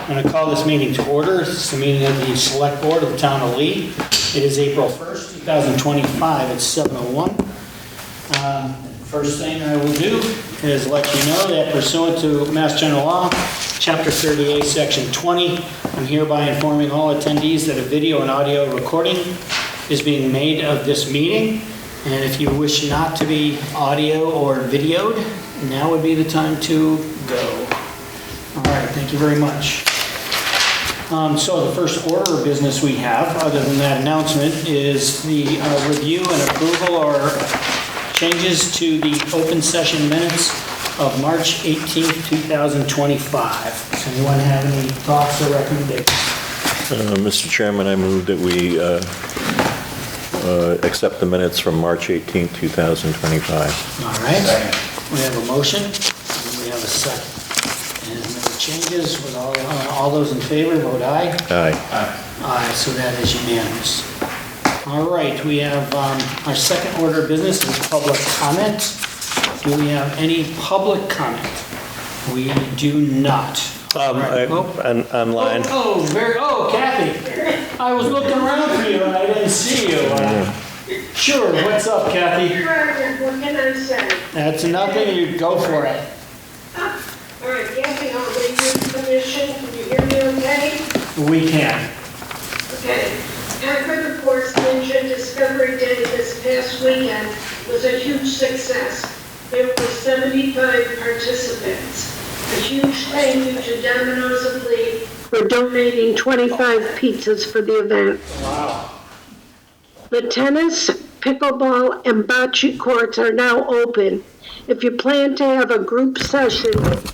I'm going to call this meeting to order. This is the meeting of the Select Board of the Town of Lee. It is April 1st, 2025 at 7:01. First thing I will do is let you know that pursuant to Mass General Law, Chapter 38, Section 20, I'm hereby informing all attendees that a video and audio recording is being made of this meeting. And if you wish not to be audio or videoed, now would be the time to go. All right, thank you very much. So the first order of business we have, other than that announcement, is the review and approval or changes to the open session minutes of March 18th, 2025. Does anyone have any thoughts or recommendations? Mr. Chairman, I move that we accept the minutes from March 18th, 2025. All right. We have a motion. And we have a second. And no changes. With all those in favor, vote aye. Aye. Aye, so that is unanimous. All right, we have our second order of business is public comment. Do we have any public comment? We do not. Online. Kathy. I was looking around for you and I didn't see you. Sure, what's up, Kathy? What can I say? That's nothing, you go for it. All right, Kathy, on the Youth Commission, can you hear me okay? We can. Okay. Concord reports Ninja Discovery Day this past weekend was a huge success. There were 75 participants. A huge thank you to Domino's of Lee for donating 25 pizzas for the event. Wow. The tennis, pickleball, and bocce courts are now open. If you plan to have a group session,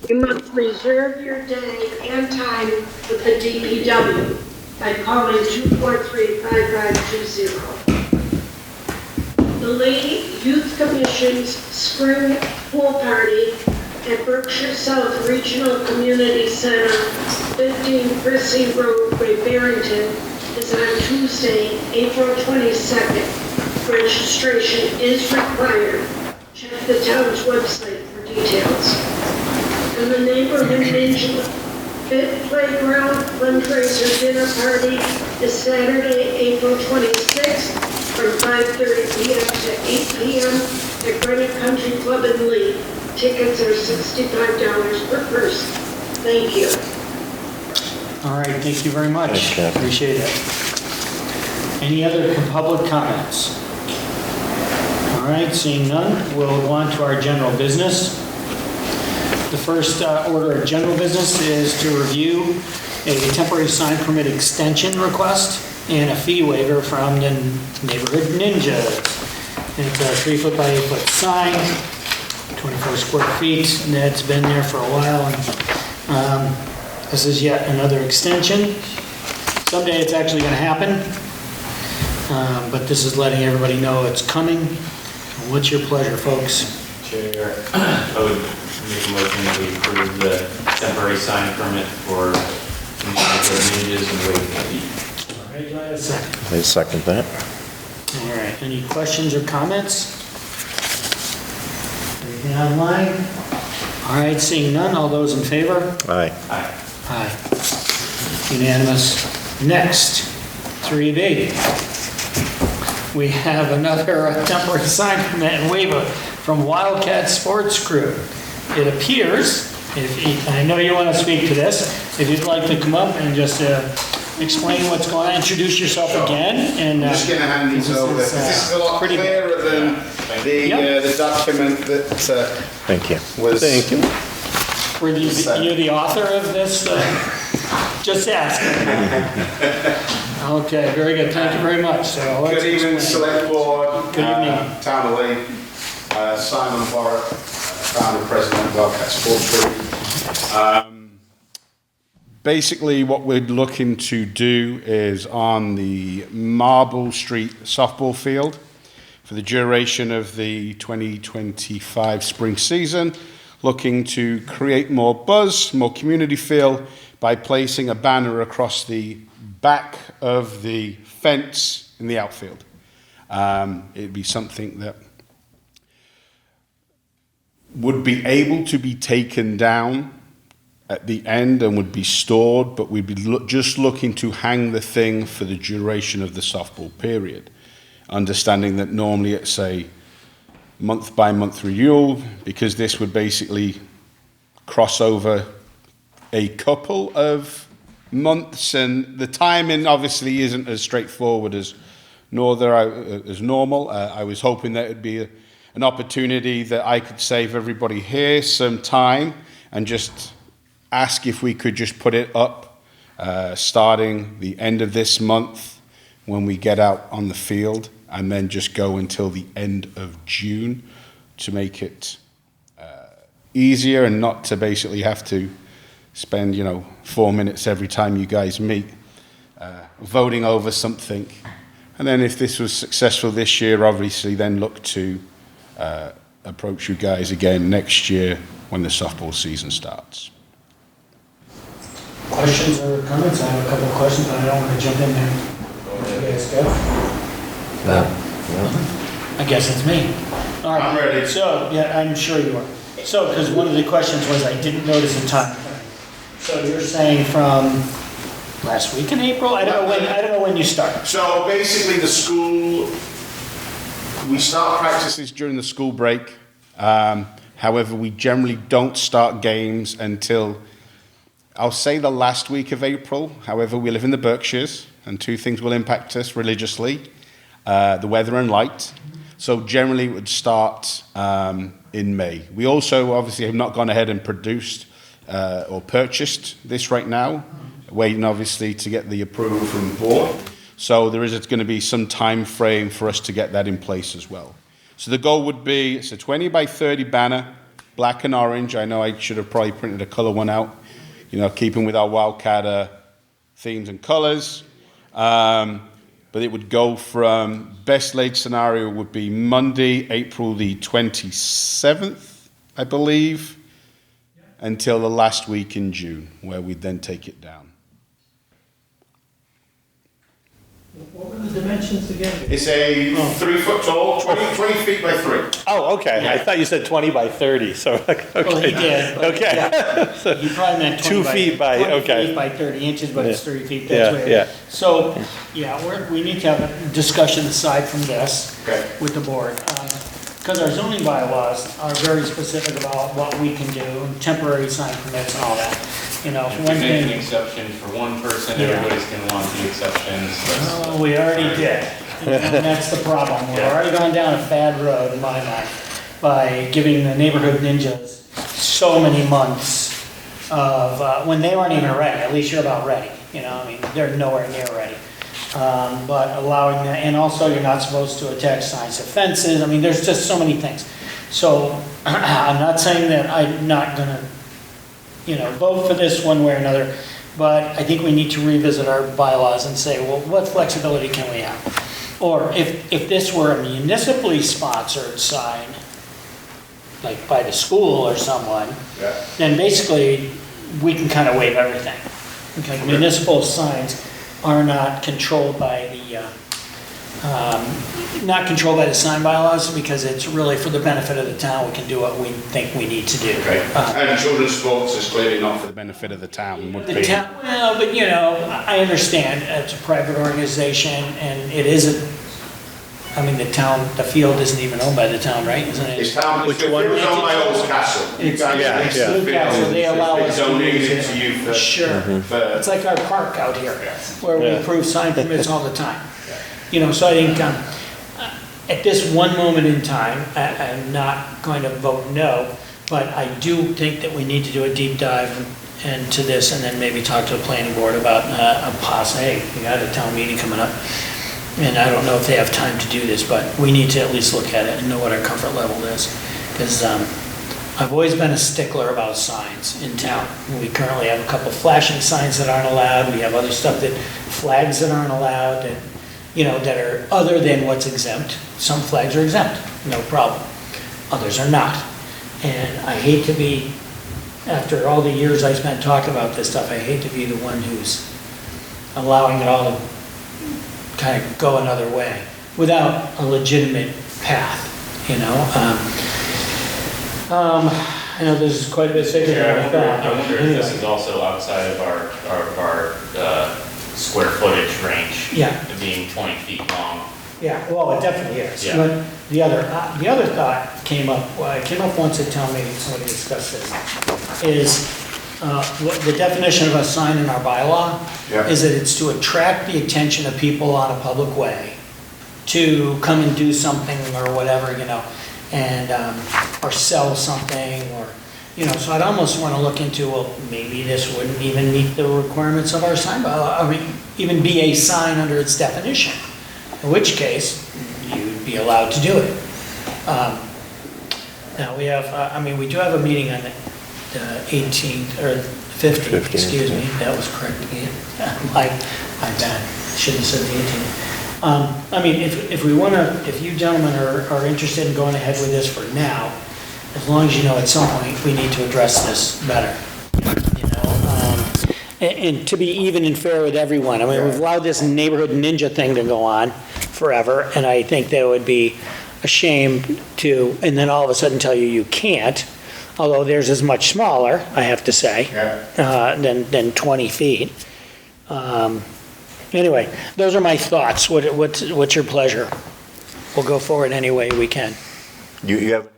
you must reserve your day and time with the DPW by calling 243-5520. The Lee Youth Commission's Spring Pool Party at Berkshire South Regional Community Center, 15 Prissy Road, Great Barrington, is on Tuesday, April 22nd. Registration is required. Check the town's website for details. And the Neighborhood Ninja Fit Playground fundraiser dinner party is Saturday, April 26th from 5:30 p.m. to 8 p.m. at Granite Country Club in Lee. Tickets are $65 per person. Thank you. All right, thank you very much. Thanks, Kathy. Appreciate it. Any other public comments? All right, seeing none, we'll go on to our general business. The first order of general business is to review a temporary sign permit extension request and a fee waiver from the Neighborhood Ninjas. It's a 3-foot by 8-foot sign, 24 square feet, and that's been there for a while. And, this is yet another extension. Someday it's actually going to happen, but this is letting everybody know it's coming. What's your pleasure, folks? Chair, I would make a motion that we approve the temporary sign permit for the Ninjas and waive the fee. All right, do I have a second? I second that. All right, any questions or comments? Anything online? All right, seeing none, all those in favor? Aye. Aye. Aye. Unanimous. Next, 3B. We have another temporary sign permit and waiver from Wildcat Sports Crew. It appears, I know you want to speak to this, if you'd like to come up and just explain what's going on, introduce yourself again. And I'm just going to hand these over. This is a lot clearer than the document that Thank you. was... Thank you. Were you the author of this? Just asking. Okay, very good. Thank you very much. So Good evening, Select Board. Good evening. Town of Lee. Simon Warwick, founder and president of Wildcat Sports Group. Basically, what we're looking to do is on the Marble Street softball field for the duration of the 2025 spring season, looking to create more buzz, more community feel by placing a banner across the back of the fence in the outfield. It'd be something that would be able to be taken down at the end and would be stored, but we'd be just looking to hang the thing for the duration of the softball period. Understanding that normally it's a month-by-month renewal, because this would basically cross over a couple of months, and the timing obviously isn't as straightforward as normal. I was hoping that it'd be an opportunity that I could save everybody here some time and just ask if we could just put it up starting the end of this month when we get out on the field, and then just go until the end of June to make it easier and not to basically have to spend 4 minutes every time you guys meet voting over something. And then if this was successful this year, obviously then look to approach you guys again next year when the softball season starts. Questions or comments? I have a couple of questions, but I don't want to jump in there. You guys go? I guess it's me. All right. I'm ready. So, yeah, I'm sure you are. So, because one of the questions was I didn't notice the time. So you're saying from last week in April? I don't know when you start. So basically the school, we start practices during the school break. However, we generally don't start games until, I'll say, the last week of April. However, we live in the Berkshires, and two things will impact us religiously, the weather and light. So generally it would start in May. We also obviously have not gone ahead and produced or purchased this right now, waiting obviously to get the approval from the board. So there is going to be some time frame for us to get that in place as well. So the goal would be, it's a 20 by 30 banner, black and orange. I know I should have probably printed a color one out, keeping with our Wildcat themes and colors. But it would go from, best laid scenario would be Monday, April the 27th, I believe, until the last week in June, where we'd then take it down. What were the dimensions again? It's a 3 foot tall, 20 feet by 3. Oh, okay. Yeah. I thought you said 20 by 30, so, okay. Well, he did. but Okay. Yeah. He probably meant 2 feet by, 20 okay. feet by 30 inches, but it's 30 feet. Yeah, That's weird. yeah. So, yeah, we need to have a discussion aside from this Okay. with the board. Because our zoning bylaws are very specific about what we can do, temporary sign permits and all that. If we one make an thing, exception for one person, Yeah. everybody's gonna want the exceptions. oh, we already did. And that's the problem. We've already gone down a bad road in my mind by giving the neighborhood ninjas so many months of, when they weren't even ready, at least you're about ready. They're nowhere near ready. But allowing that, and also you're not supposed to attach signs to fences. There's just so many things. So I'm not saying that I'm not gonna, vote for this one way or another, but I think we need to revisit our bylaws and say, well, what flexibility can we have? Or if this were a municipally sponsored sign, like by the school or someone, then basically we can kind of waive everything. Okay, municipal signs are not controlled by the sign bylaws, because it's really for the benefit of the town. We can do what we think we need to do. And children's sports is clearly not for the benefit of the town. Would The be. town, well, but I understand it's a private organization and it isn't, the field isn't even owned by the town, right? Isn't it? It's town, Which it one? was owned by Old Castle. It's yeah. Newcastle, they allow us to donated use it to you for. Sure. for It's like our park out here, where we Yeah. approve sign permits all the time. So I think, at this one moment in time, I'm not going to vote no, but I do think that we need to do a deep dive into this and then maybe talk to the planning board about hey, we got a town meeting coming up. And I don't know if they have time to do this, but we need to at least look at it and know what our comfort level is. Because I've always been a stickler about signs in town. We currently have a couple flashing signs that aren't allowed. We have other stuff flags that aren't allowed, that that are other than what's exempt. Some flags are exempt, no problem. Others are not. And I hate to be, after all the years I spent talking about this stuff, I hate to be the one who's allowing it all to kind of go another way without a legitimate path, I know this is quite a bit bigger Yeah, than I thought. I wonder if this is also outside of our square footage range. Yeah. Being 20 feet long. Yeah, well, it definitely is. Yeah. But the other thought came up, well, it came up once at town meeting, somebody discussed this, is what the definition of a sign in our bylaw Yeah. is that it's to attract the attention of people on a public way to come and do something or whatever, and, or sell something, or, so I'd almost want to look into, well, maybe this wouldn't even meet the requirements of our sign bylaw, I mean, even be a sign under its definition, in which case, you'd be allowed to do it. Now, we have, we do have a meeting on the 18th, or 15th, excuse me, that was correct again. My bad, shouldn't have said the 18th. If we want to, if you gentlemen are interested in going ahead with this for now, as long as you know at some point, we need to address this better. And to be even and fair with everyone, we've allowed this neighborhood ninja thing to go on forever, and I think that it would be a shame to, and then all of a sudden tell you can't, although theirs is much smaller, I have to say, than 20 feet. Anyway, those are my thoughts. What's your pleasure? We'll go forward any way we can. You haven't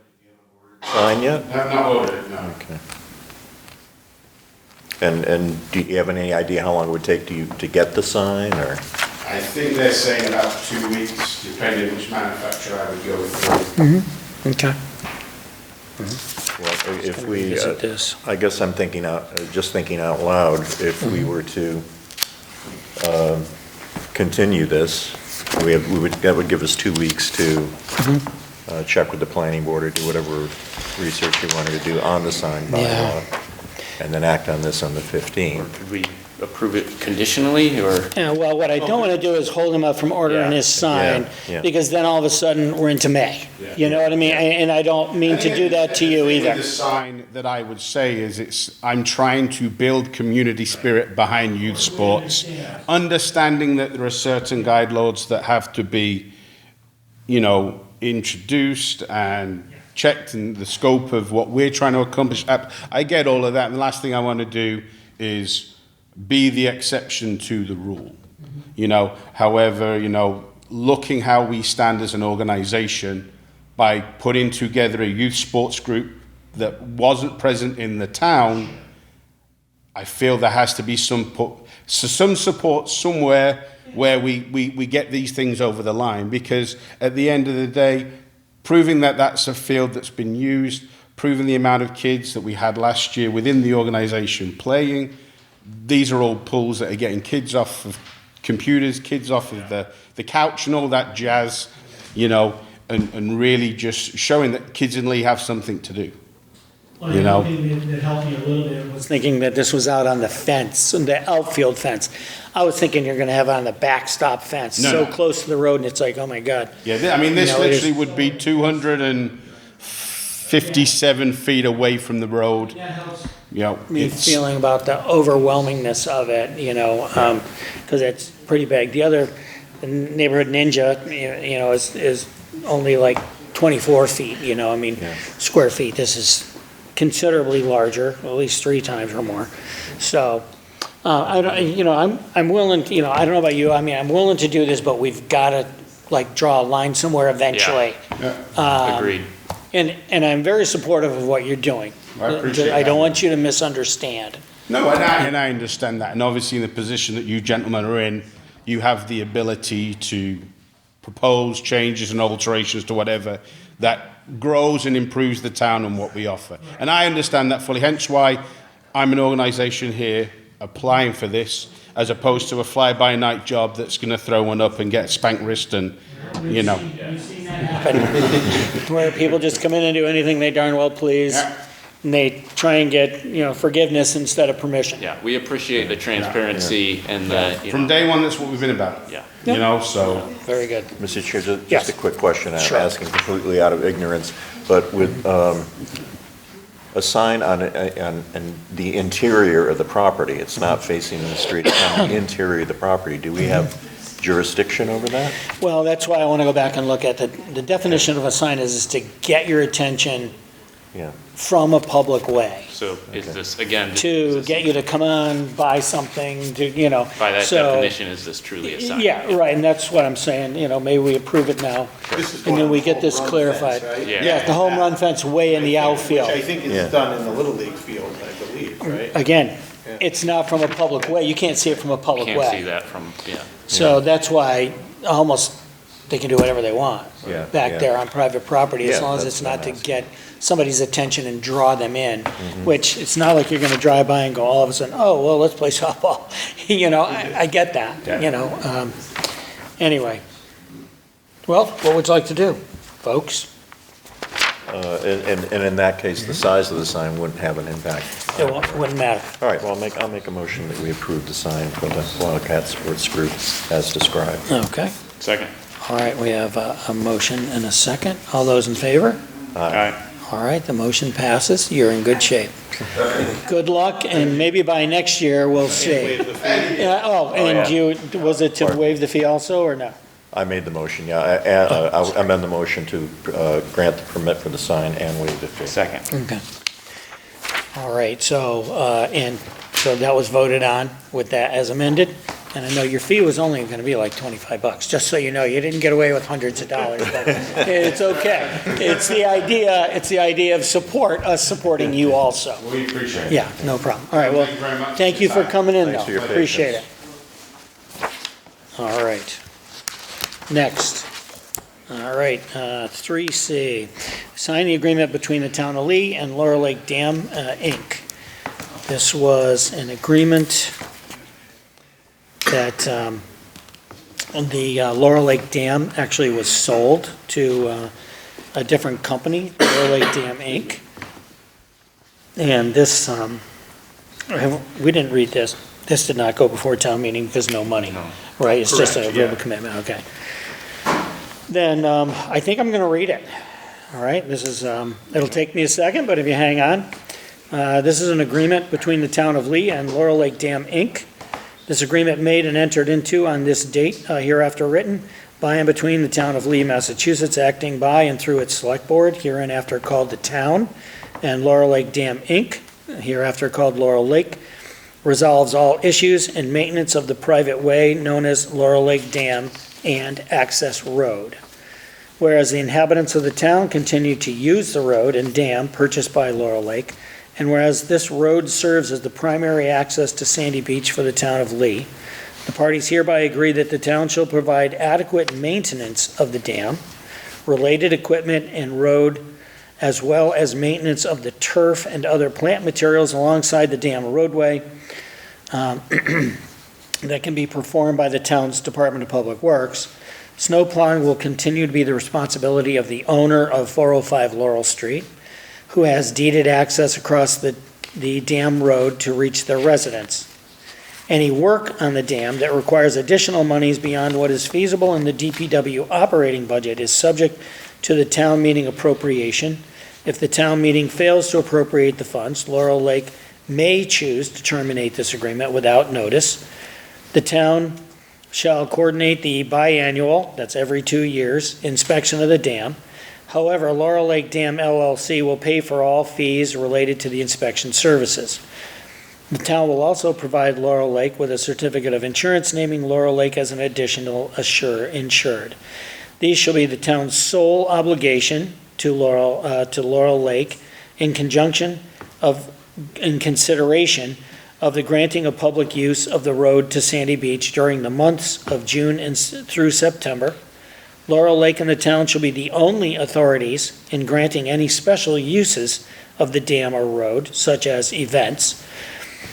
signed yet? Have not ordered, no. Okay. And do you have any idea how long it would take to get the sign, or? I think they're saying about 2 weeks, depending which manufacturer I would go with. Okay. Well, if we, revisit this. I guess I'm thinking just thinking out loud, if we were to continue this, that would give us 2 weeks to check with the planning board or do whatever research you wanted to do on the sign bylaw, and then act on this on the 15th. Could we approve it conditionally, or? Yeah, well, what I don't want to do is hold him up from ordering his sign, yeah. because then all of a sudden, we're into May. You know what I mean? And I don't mean to do that to you either. The sign that I would say is I'm trying to build community spirit behind youth sports, understanding that there are certain guidelines that have to be, introduced and checked in the scope of what we're trying to accomplish. I get all of that, and the last thing I want to do is be the exception to the rule. However, looking how we stand as an organization by putting together a youth sports group that wasn't present in the town, I feel there has to be some support somewhere where we get these things over the line, because at the end of the day, proving that that's a field that's been used, proving the amount of kids that we had last year within the organization playing, these are all pulls that are getting kids off of computers, kids off of the couch and all that jazz, and really just showing that kids in Lee have something to do. Well, the thing that helped me a little bit was thinking that this was out on the fence, on the outfield fence. I was thinking you're going to have it on the backstop fence, so close to the road, and it's like, oh my God. Yeah, this literally would be 257 feet away from the road. Me feeling about the overwhelmingness of it, because it's pretty big. The other neighborhood ninja, is only like 24 feet, square feet. This is considerably larger, at least 3 times or more. So, I'm willing, I don't know about you, I'm willing to do this, but we've got to draw a line somewhere eventually. Agreed. And I'm very supportive of what you're doing. I appreciate I don't that. want you to misunderstand. No, and I understand that. And obviously in the position that you gentlemen are in, you have the ability to propose changes and alterations to whatever that grows and improves the town and what we offer. And I understand that fully, hence why I'm an organisation here applying for this, as opposed to a fly-by-night job that's going to throw one up and get a spank wrist and, We've seen that happen. Where people just come in and do anything they darn well please. Yeah. And they try and get, forgiveness instead of permission. Yeah, we appreciate the transparency and the, From day one, that's what we've been about. Yeah. So. Very good. Mr. Chair, just Yes. a quick question. I'm Sure. asking completely out of ignorance, but with a sign on the interior of the property, it's not facing the street, it's on the interior of the property, do we have jurisdiction over that? Well, that's why I want to go back and look at the definition of a sign is to get your attention Yeah. from a public way So is this, again, is to this- get you to come on, buy something, to, by that so- definition, is this truly a sign? Yeah, right, and that's what I'm saying, maybe we approve it now, and then we get this clarified. Yeah. Yeah, the home run fence way in the outfield. Which I think Yeah. is done in the Little League field, I believe, right? Again, it's not from a public way, you can't see it from a public Can't see way. that from, yeah. So that's why almost they can do whatever they want Yeah, back yeah. there on private property, as Yeah, long as that's it's what not I'm to asking. get somebody's attention and draw them in, Mm-hmm. which it's not like you're gonna drive by and go all of a sudden, oh, well, let's play softball. I get that, Yeah. Anyway. Well, what would you like to do, folks? And in that case, the size of the sign wouldn't have an impact. Wouldn't matter. All right, well, I'll make a motion that we approve the sign for the Wildcat Sports Group as described. Okay. Second. All right, we have a motion and a second. All those in favor? Aye. All right, the motion passes. You're in good shape. Good luck, and maybe by next year, we'll see. Waive the fee. Yeah, and was it to waive the fee also, or no? I made the motion, yeah. I'll amend the motion to grant the permit for the sign and waive the fee. Second. Okay. All right, so that was voted on with that as amended, and I know your fee was only gonna be like $25, just so you know, you didn't get away with hundreds of dollars, but it's okay. It's the idea of us supporting you also. We appreciate it. Yeah, no problem. All right, well, Thank you very much thank for you your for time. coming in, Thanks though. for your I appreciate it. patience. All right. Next. All right, 3C, sign the agreement between the town of Lee and Laurel Lake Dam, Inc. This was an agreement that the Laurel Lake Dam actually was sold to a different company, Laurel Lake Dam, Inc. And this, we didn't read this. This did not go before town meeting because no money, right? It's just a Correct, verbal yeah. commitment, okay. Then I think I'm going to read it. All right, this is, it'll take me a second, but if you hang on. This is an agreement between the town of Lee and Laurel Lake Dam, Inc. This agreement made and entered into on this date hereafter written by and between the town of Lee, Massachusetts, acting by and through its select board, hereinafter called the town, and Laurel Lake Dam, Inc., hereafter called Laurel Lake, resolves all issues and maintenance of the private way known as Laurel Lake Dam and Access Road. Whereas the inhabitants of the town continue to use the road and dam purchased by Laurel Lake, and whereas this road serves as the primary access to Sandy Beach for the town of Lee, the parties hereby agree that the town shall provide adequate maintenance of the dam, related equipment and road, as well as maintenance of the turf and other plant materials alongside the dam roadway, that can be performed by the town's Department of Public Works. Snow plowing will continue to be the responsibility of the owner of 405 Laurel Street, who has deeded access across the dam road to reach their residence. Any work on the dam that requires additional monies beyond what is feasible in the DPW operating budget is subject to the town meeting appropriation. If the town meeting fails to appropriate the funds, Laurel Lake may choose to terminate this agreement without notice. The town shall coordinate the biannual, that's every 2 years, inspection of the dam. However, Laurel Lake Dam LLC will pay for all fees related to the inspection services. The town will also provide Laurel Lake with a certificate of insurance naming Laurel Lake as an additional insured. These shall be the town's sole obligation to Laurel Lake in consideration of the granting of public use of the road to Sandy Beach during the months of June through September. Laurel Lake and the town shall be the only authorities in granting any special uses of the dam or road, such as events.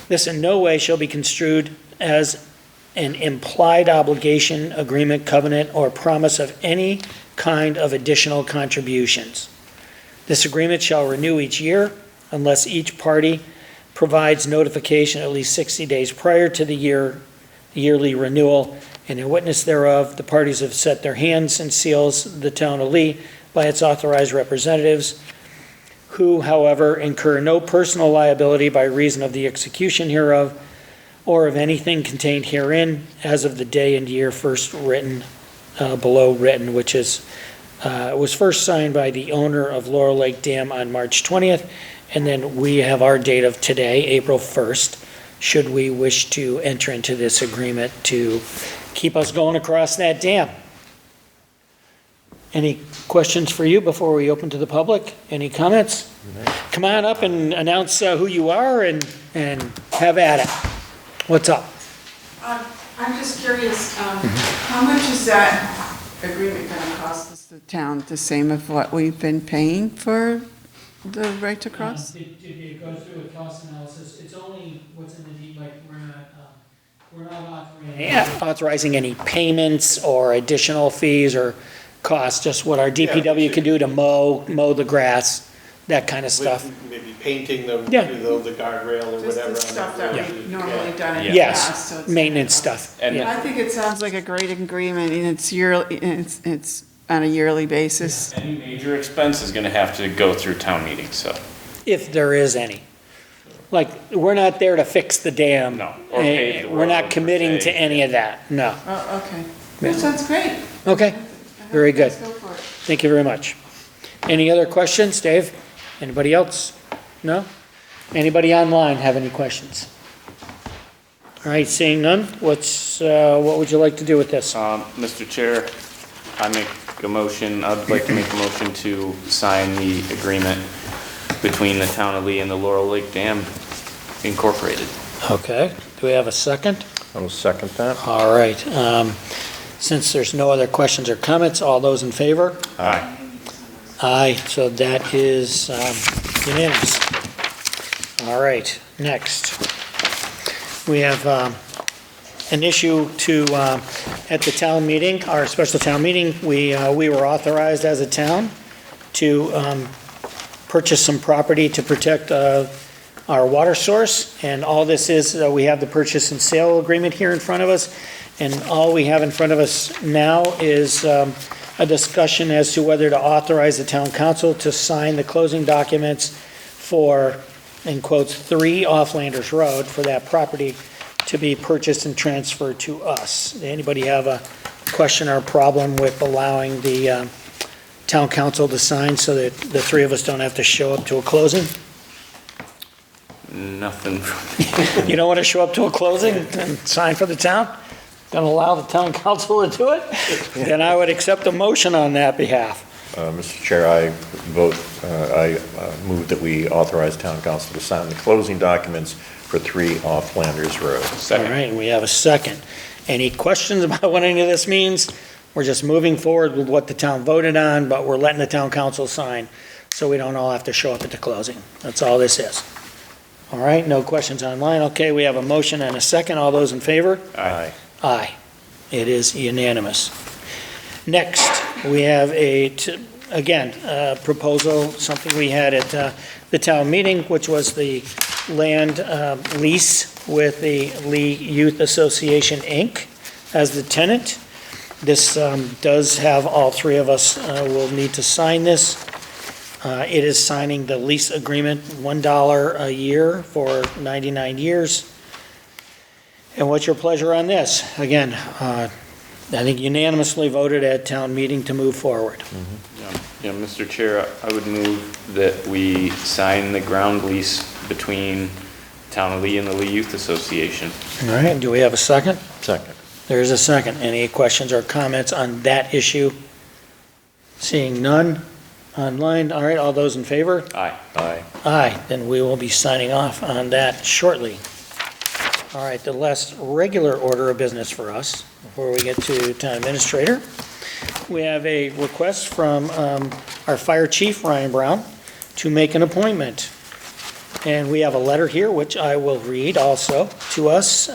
This in no way shall be construed as an implied obligation, agreement, covenant, or promise of any kind of additional contributions. This agreement shall renew each year unless each party provides notification at least 60 days prior to the yearly renewal, and in witness thereof, the parties have set their hands and seals the town of Lee by its authorized representatives, who, however, incur no personal liability by reason of the execution hereof or of anything contained herein as of the day and year first written, below written, which is was first signed by the owner of Laurel Lake Dam on March 20th And then we have our date of today, April 1st, should we wish to enter into this agreement to keep us going across that dam. Any questions for you before we open to the public? Any comments? Come on up and announce who you are and have at it. What's up? I'm just curious, how much is that agreement going to cost us, the town, the same of what we've been paying for the right to cross? Did you go through a cost analysis? It's only what's in the deed, like, we're not authorizing any payments or additional fees or costs, just what our DPW can do to mow the grass, that kind of stuff. Maybe painting the, Yeah. the guardrail or Just whatever. the stuff that Yeah. we've normally done in the Yes, past. so it's- maintenance stuff. And- Yeah. I think it sounds like a great agreement, and it's yearly, it's on a yearly basis. Any major expense is gonna have to go through town meeting, so. If there is any. Like, we're not there to fix the dam. No, or pave the We're not road, committing per to se. any of that, no. Oh, okay. Yeah. That sounds great. Okay, I hope Very you guys good. go for it. thank you very much. Any other questions, Dave? Anybody else? No? Anybody online have any questions? All right, seeing none, what would you like to do with this? Mr. Chair, I'd like to make a motion to sign the agreement between the town of Lee and the Laurel Lake Dam Incorporated. Okay, do we have a second? I will second that. All right, since there's no other questions or comments, all those in favor? Aye. Aye, so that is unanimous. All right, next. We have an issue at the town meeting, our special town meeting, we were authorized as a town to purchase some property to protect our water source, and all this is, we have the purchase and sale agreement here in front of us, and all we have in front of us now is a discussion as to whether to authorize the town council to sign the closing documents for, in quotes, 3 Offlanders Road for that property to be purchased and transferred to us. Anybody have a question or problem with allowing the town council to sign so that the 3 of us don't have to show up to a closing? Nothing. You don't want to show up to a closing and sign for the town? Going to allow the town council to do it? Then I would accept a motion on that behalf. Mr. Chair, I move that we authorize town council to sign the closing documents for 3 Offlanders Road. All Second. right, we have a second. Any questions about what any of this means? We're just moving forward with what the town voted on, but we're letting the town council sign, so we don't all have to show up at the closing. That's all this is. All right, no questions online. Okay, we have a motion and a second. All those in favor? Aye. Aye. It is unanimous. Next, we have a proposal, something we had at the town meeting, which was the land lease with the Lee Youth Association, Inc. as the tenant. This does have, all 3 of us will need to sign this. It is signing the lease agreement, $1 a year for 99 years. And what's your pleasure on this? Again, I think unanimously voted at town meeting to move forward. Yeah, Mr. Chair, I would move that we sign the ground lease between Town of Lee and the Lee Youth Association. All right, do we have a second? Second. There is a second. Any questions or comments on that issue? Seeing none online. All right, all those in favor? Aye. Aye. Aye, then we will be signing off on that shortly. All right, the last regular order of business for us, before we get to town administrator, we have a request from our fire chief, Ryan Brown, to make an appointment. And we have a letter here, which I will read also to us.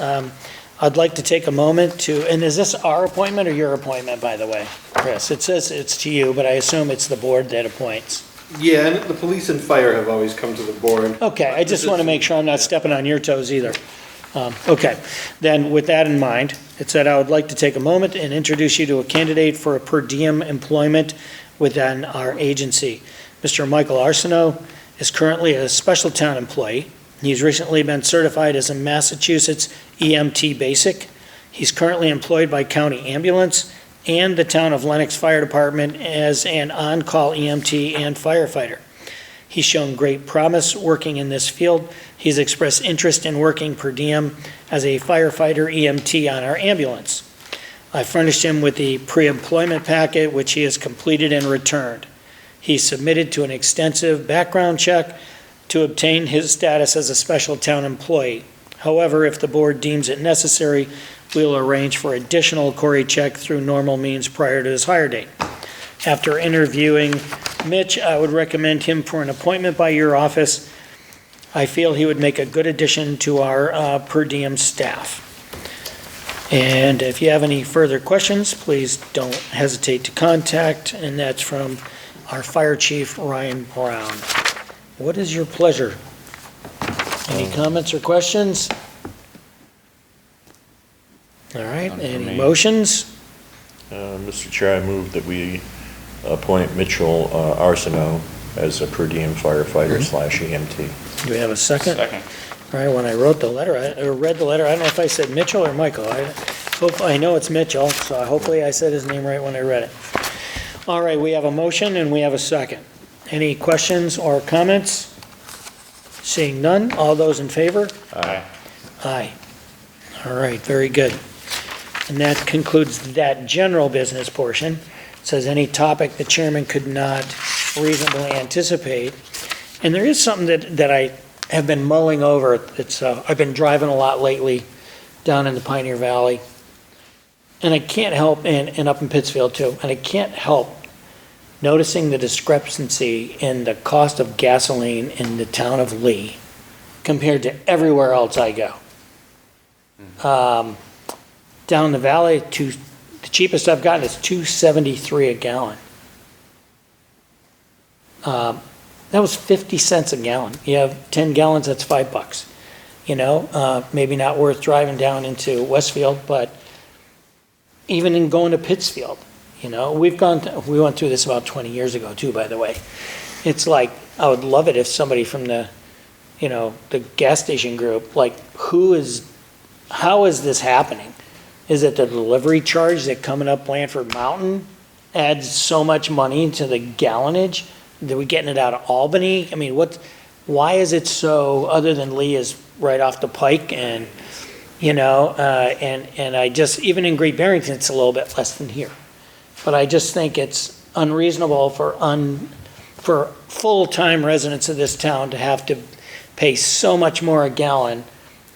I'd like to take a moment to, and is this our appointment or your appointment, by the way, Chris? It says it's to you, but I assume it's the board that appoints. Yeah, and the police and fire have always come to the board. Okay, I just want to make sure I'm not stepping on your toes either. Okay, then with that in mind, it said I would like to take a moment and introduce you to a candidate for a per diem employment within our agency. Mr. Michael Arsenault is currently a special town employee. He's recently been certified as a Massachusetts EMT Basic. He's currently employed by County Ambulance and the Town of Lenox Fire Department as an on-call EMT and firefighter. He's shown great promise working in this field. He's expressed interest in working per diem as a firefighter EMT on our ambulance. I furnished him with the pre-employment packet, which he has completed and returned. He submitted to an extensive background check to obtain his status as a special town employee. However, if the board deems it necessary, we'll arrange for additional query check through normal means prior to his hire date. After interviewing Mitch, I would recommend him for an appointment by your office. I feel he would make a good addition to our per diem staff. And if you have any further questions, please don't hesitate to contact, and that's from our Fire Chief, Ryan Brown. What is your pleasure? Any comments or questions? All right, None from any me. motions? Mr. Chair, I move that we appoint Mitchell Arsenault as a per diem firefighter slash EMT. Do we have a second? Second. All right, when I wrote the letter, or read the letter, I don't know if I said Mitchell or Michael. I know it's Mitchell, so hopefully I said his name right when I read it. All right, we have a motion and we have a second. Any questions or comments? Seeing none, all those in favor? Aye. Aye. All right, very good. And that concludes that general business portion. It says any topic the chairman could not reasonably anticipate. And there is something that I have been mulling over. It's, I've been driving a lot lately down in the Pioneer Valley. And I can't help, and up in Pittsfield too, and I can't help noticing the discrepancy in the cost of gasoline in the town of Lee compared to everywhere else I go. Down the valley, the cheapest I've gotten is $2.73 a gallon. That was 50 cents a gallon. You have 10 gallons, that's $5. You know, maybe not worth driving down into Westfield, but even in going to Pittsfield, you know, we went through this about 20 years ago too, by the way. It's like, I would love it if somebody from the gas station group, like, how is this happening? Is it the delivery charge that coming up Blandford Mountain adds so much money to the gallonage? Are we getting it out of Albany? I mean, why is it so, other than Lee is right off the pike and, and I just, even in Great Barrington, it's a little bit less than here. But I just think it's unreasonable for full-time residents of this town to have to pay so much more a gallon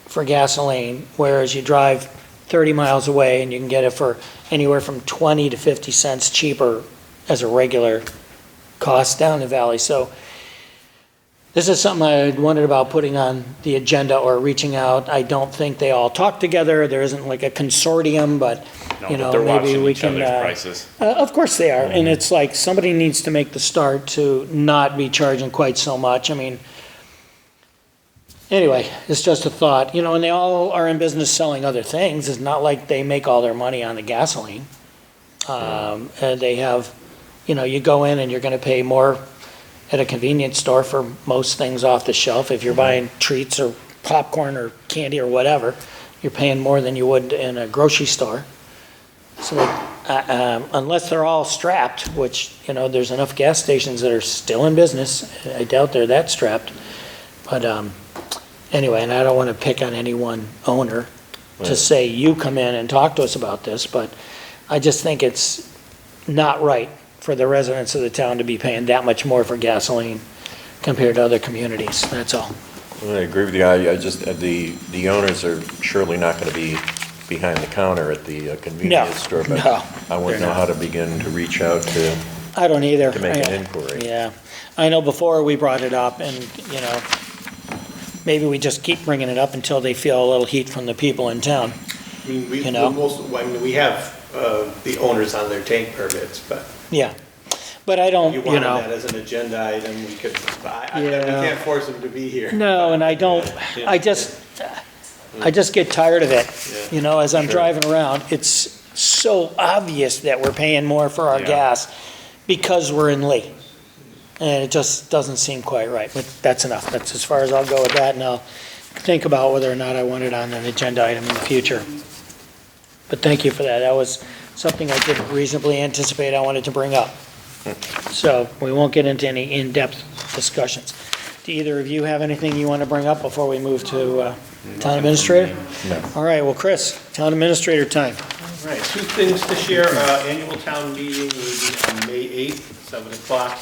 for gasoline, whereas you drive 30 miles away and you can get it for anywhere from 20 to 50 cents cheaper as a regular cost down the valley. So this is something I wondered about putting on the agenda or reaching out. I don't think they all talk together. There isn't like a consortium, but No, but they're maybe watching we each can. other's prices. Of course they are, and it's like somebody needs to make the start to not be charging quite so much. I mean, anyway, it's just a thought, and they all are in business selling other things. It's not like they make all their money on the gasoline. And they have, you go in and you're going to pay more at a convenience store for most things off the shelf. If you're buying treats or popcorn or candy or whatever, you're paying more than you would in a grocery store. So unless they're all strapped, which, there's enough gas stations that are still in business. I doubt they're that strapped. But anyway, and I don't want to pick on any one owner to say, you come in and talk to us about this, but I just think it's not right for the residents of the town to be paying that much more for gasoline compared to other communities, that's all. I agree with you. I just, the owners are surely not going to be behind the counter at the convenience store, but no, I wouldn't they're know not. how to begin to reach out to I don't either. make an inquiry. Yeah, I know before we brought it up and, maybe we just keep bringing it up until they feel a little heat from the people in town. I mean, we have the owners on their tank permits, but Yeah, but I don't, you wanted that as an agenda item, we could, we Yeah. can't force them to be here. No, and I don't, Yeah. I just get tired of it, Yeah. as I'm Sure. driving around. It's so obvious that we're paying more for our Yeah. gas because we're in Lee. And it just doesn't seem quite right, but that's enough. That's as far as I'll go with that, and I'll think about whether or not I want it on an agenda item in the future. But thank you for that. That was something I didn't reasonably anticipate I wanted to bring up. So we won't get into any in-depth discussions. Do either of you have anything you want to bring up before we move to town administrator? No. All right, well, Chris, town administrator time. All right, two things to share. Annual town meeting will be on May 8th, 7 o'clock.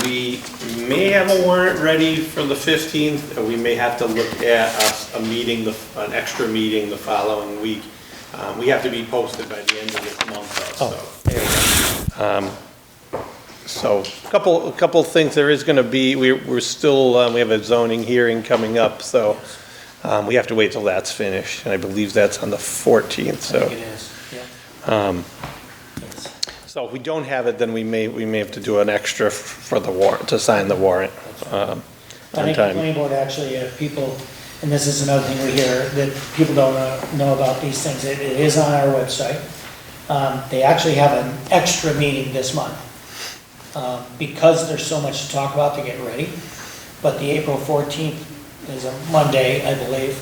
We may have a warrant ready for the 15th, or we may have to look at a meeting, an extra meeting the following week. We have to be posted by the end of this month, though, so. There you go. So, a couple things there is gonna be, we're still, we have a zoning hearing coming up, so, we have to wait till that's finished, and I believe that's on the 14th, I so. think it is, yeah. Yes. So if we don't have it, then we may have to do an extra for the warrant, to sign the warrant. I think the planning board actually, people, and this is another thing we hear, that people don't know about these things, it is on our website. They actually have an extra meeting this month, because there's so much to talk about to get ready. But the April 14th is a Monday, I believe.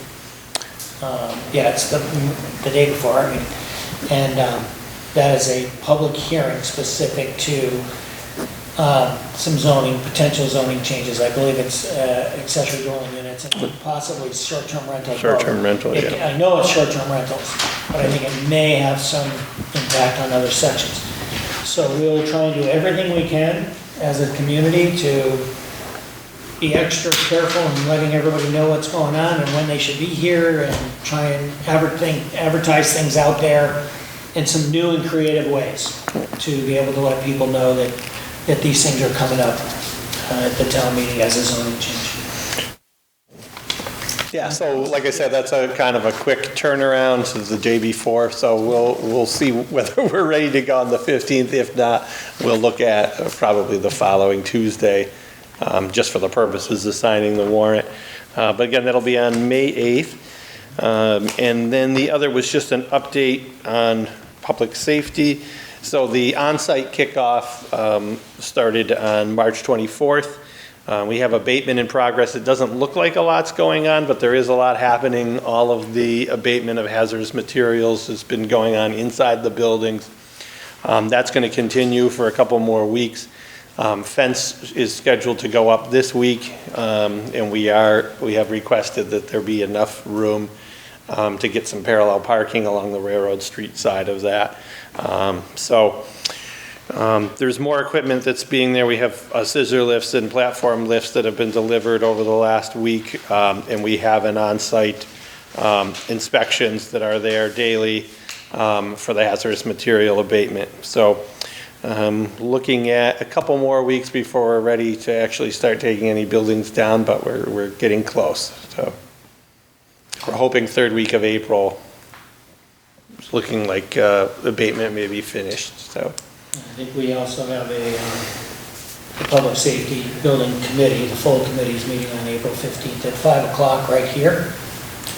Yeah, it's the day before, I mean, and that is a public hearing specific to some potential zoning changes. I believe it's accessory dwelling units and possibly short-term rentals. Short-term rental, yeah. I know it's short-term rentals, but I think it may have some impact on other sections. So we'll try and do everything we can as a community to be extra careful in letting everybody know what's going on and when they should be here, and try and advertise things out there in some new and creative ways to be able to let people know that these things are coming up at the town meeting as a zoning change. Yeah, so like I said, that's a kind of a quick turnaround since the day before, so we'll see whether we're ready to go on the 15th. If not, we'll look at probably the following Tuesday, just for the purposes of signing the warrant. But again, that'll be on May 8th. And then the other was just an update on public safety. So the on-site kickoff started on March 24th. We have abatement in progress. It doesn't look like a lot's going on, but there is a lot happening. All of the abatement of hazardous materials has been going on inside the buildings. That's going to continue for a couple more weeks. Fence is scheduled to go up this week, and we have requested that there be enough room to get some parallel parking along the Railroad Street side of that. There's more equipment that's being there. We have scissor lifts and platform lifts that have been delivered over the last week, and we have an on-site inspections that are there daily for the hazardous material abatement. So looking at a couple more weeks before we're ready to actually start taking any buildings down, but we're getting close. So we're hoping third week of April. It's looking like abatement may be finished. So. I think we also have the Public Safety Building Committee, the full committee's meeting on April 15th at 5 o'clock right here,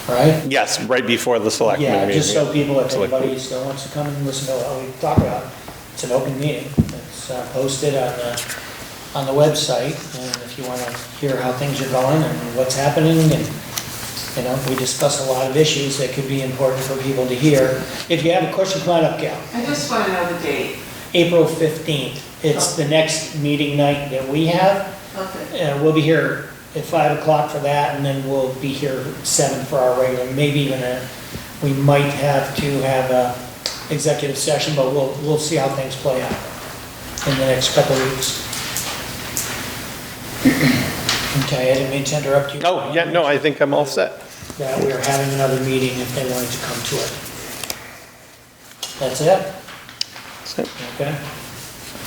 right? Yes, right before the selectmen meeting. Yeah, just so people, if Select anybody still wants to come and listen to what we talk about, it's an open meeting. It's posted on the website, and if you want to hear how things are going and what's happening, and we discuss a lot of issues that could be important for people to hear. If you have a question, come on up, Gal. I just want to know the date. April 15th. It's the next meeting night that we have. Okay. We'll be here at 5 o'clock for that, and then we'll be here at 7 for our regular, maybe even we might have to have a executive session, but we'll see how things play out in the next couple of weeks. Okay, I didn't mean to interrupt you. Oh, yeah, no, I think I'm all set. That we are having another meeting if they wanted to come to it. That's it? That's it. Okay.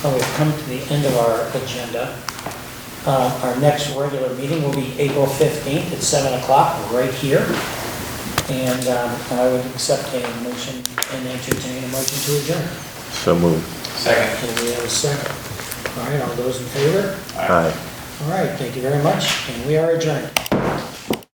Well, we've come to the end of our agenda. Our next regular meeting will be April 15th at 7 o'clock, right here. And I would accept a motion and entertain a motion to adjourn. So moved. Second. And we have a second. All right, all those in favor? Aye. All right, thank you very much, and we are adjourned.